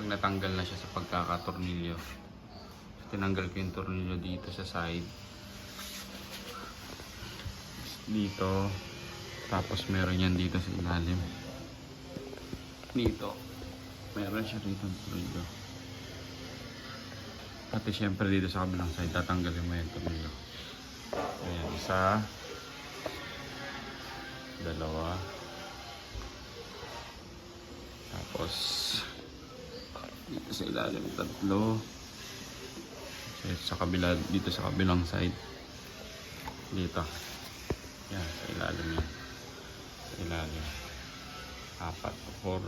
pag natanggal na siya sa pagkakatornilyo, tinanggal ko yung tornilyo dito sa side, dito, tapos meron yan dito sa ilalim, dito meron siya rito ng tornilyo, pati syempre dito sa kabilang side tatanggalin mo yung tornilyo. Ayan, isa, dalawa, tapos dito sa ilalim tatlo, sa kabila, dito sa kabilang side, dito, yan sa ilalim yan, sa ilalim, apat, 4,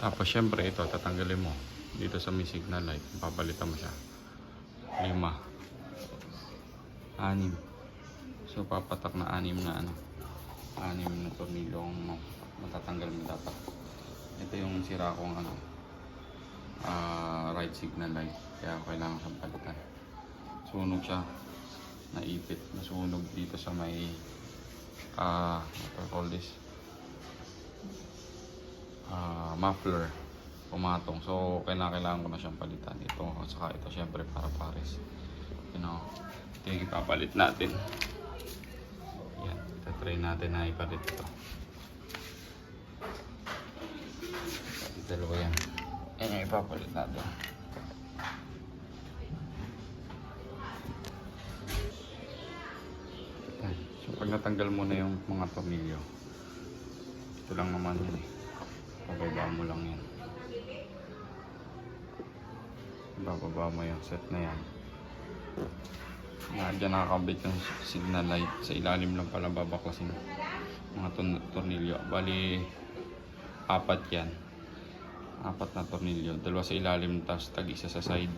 tapos syempre ito tatanggalin mo dito sa may signal light, papalitan mo siya, 5, 6, so papatak na 6 na ano, 6 na tornilyo ang matatanggal mo dapat. Ito yung sira kong ano, right signal light, kaya kailangan siyang palitan. Sunog siya, naipit, nasunog dito sa may what I call this, muffler, pumatong. So kailangan ko na siyang palitan. Ito at saka ito syempre para pares, you know, ito yung ipapalit natin. Yan, try natin na ipalit ito. Dalawa yan, yan yung ipapalit natin. So pag natanggal mo na yung mga tornilyo, ito lang naman yun eh, bababa mo lang yan, bababa mo yung set na yan. Diyan nakakabit yung signal light, sa ilalim lang pala babaklasin mga tornilyo. Bali 4 yan, 4 na tornilyo, 2 sa ilalim tapos tag-isa sa side,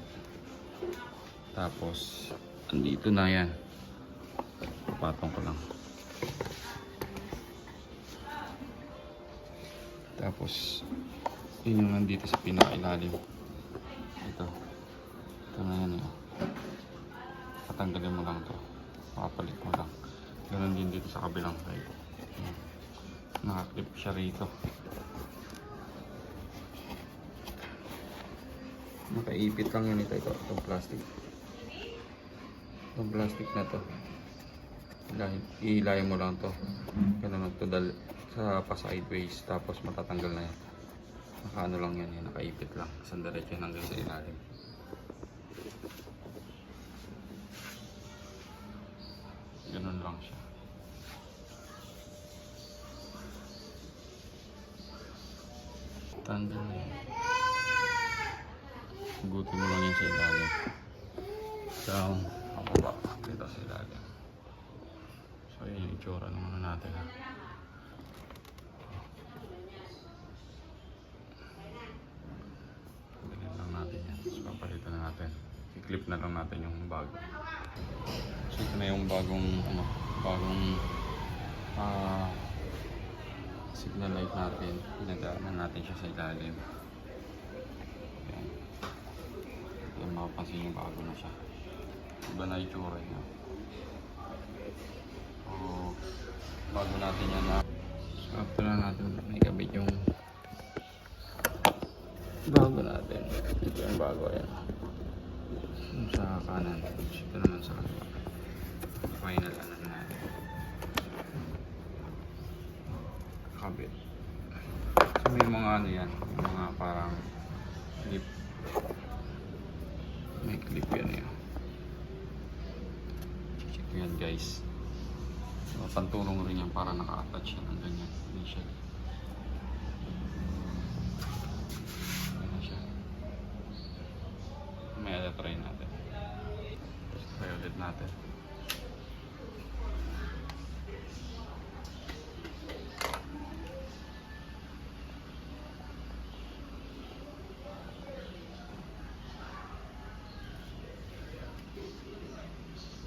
tapos andito na yan, patong ko lang, tapos yun yung nandito sa pinakailalim, ito na yan yun. Patanggalin mo lang to, makapalit mo lang. Ganun din dito sa kabilang side, nakaklip siya rito, nakaipit lang yan. Ito itong plastic, itong plastic na to, ihilayin mo lang to, ganun to sa pa-sideways, tapos matatanggal na yan. Nakaano lang yan, nakaipit lang, isang diretso hanggang sa ilalim. Ganun lang siya. Tanggal na yan, hugutin mo lang yan sa ilalim, down, pababa, dito sa ilalim. So yun yung itsura ng ano natin ha. Ganyan lang natin yan, so papalitan na natin, i-clip na lang natin yung bago. So ito na yung bagong ano, bagong signal light natin, pinadaanan natin siya sa ilalim. Ayan, yung mapapansin yung bago na siya, iba na itsura niya. Bago natin yan na, so after na natin may kabit yung bago natin. Ito yung bago, yan yung sa kanan, ito naman sa kaliwa, final ano natin, kabit. So may mga ano yan, mga parang clip, may clip yan yun. Check yan guys. Pantulong rin yan para naka-attach siya ng ganyan. Hindi siya. Ayan na siya. May try natin. Try ulit natin.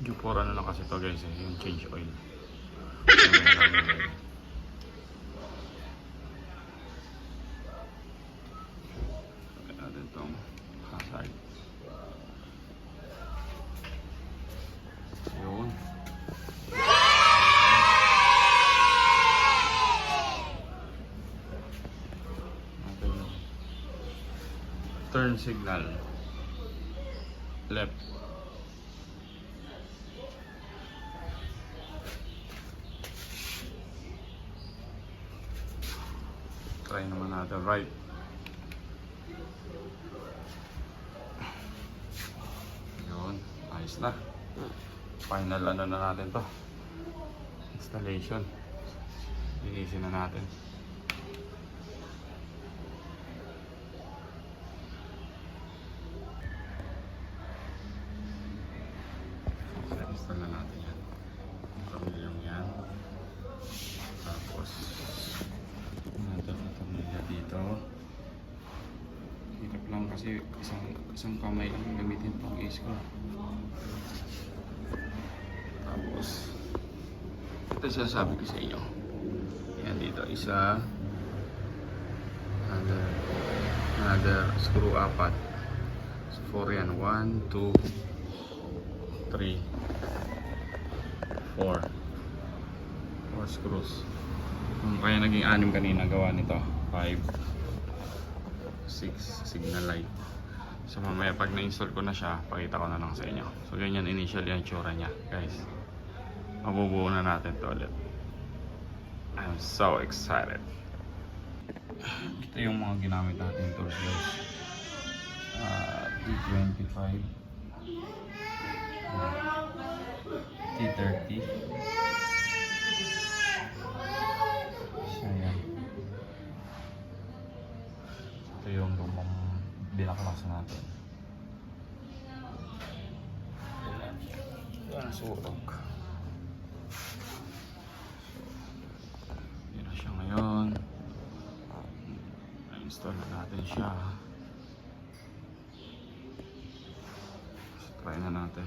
Q4 ano lang kasi ito guys, yung change oil. Natin itong hazard. Yun. Turn signal. Left. Try naman natin right. Yun, ayos na. Final ano na natin to. Installation. Linisin na natin. Install na natin yan. Pamilyang yan. Tapos natin na pamilya dito. Hirap lang kasi isang kamay lang gamitin pang is ko. Tapos ito sinasabi ko sa inyo. Yan dito isa. Another screw apat. So 4 yan. 1, 2, 3, 4 screws. Kaya naging 6 kanina gawa nito. 5, 6 signal light. So mamaya pag na-install ko na siya, pakita ko na lang sa inyo. So ganyan initial yung tsura niya, guys. Mabubuo na natin to ulit. I'm so excited. Ito yung mga ginamit natin tools, guys. T25, T30. Ayan. Ito yung lumang binaklasa natin. Yan, surog. Yan na siya ngayon. Na-install na natin siya. So, try na natin.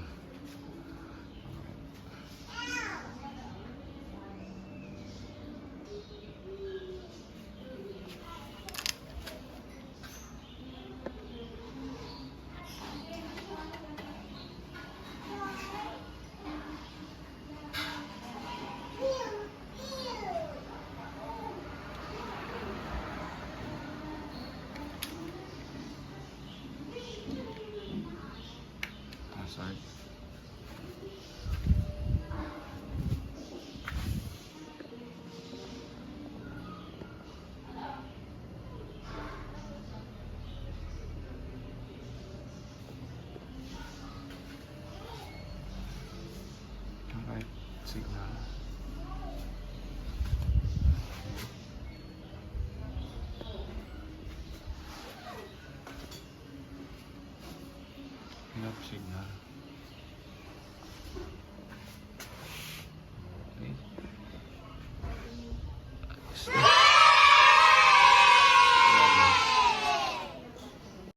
Side. Alright, signal.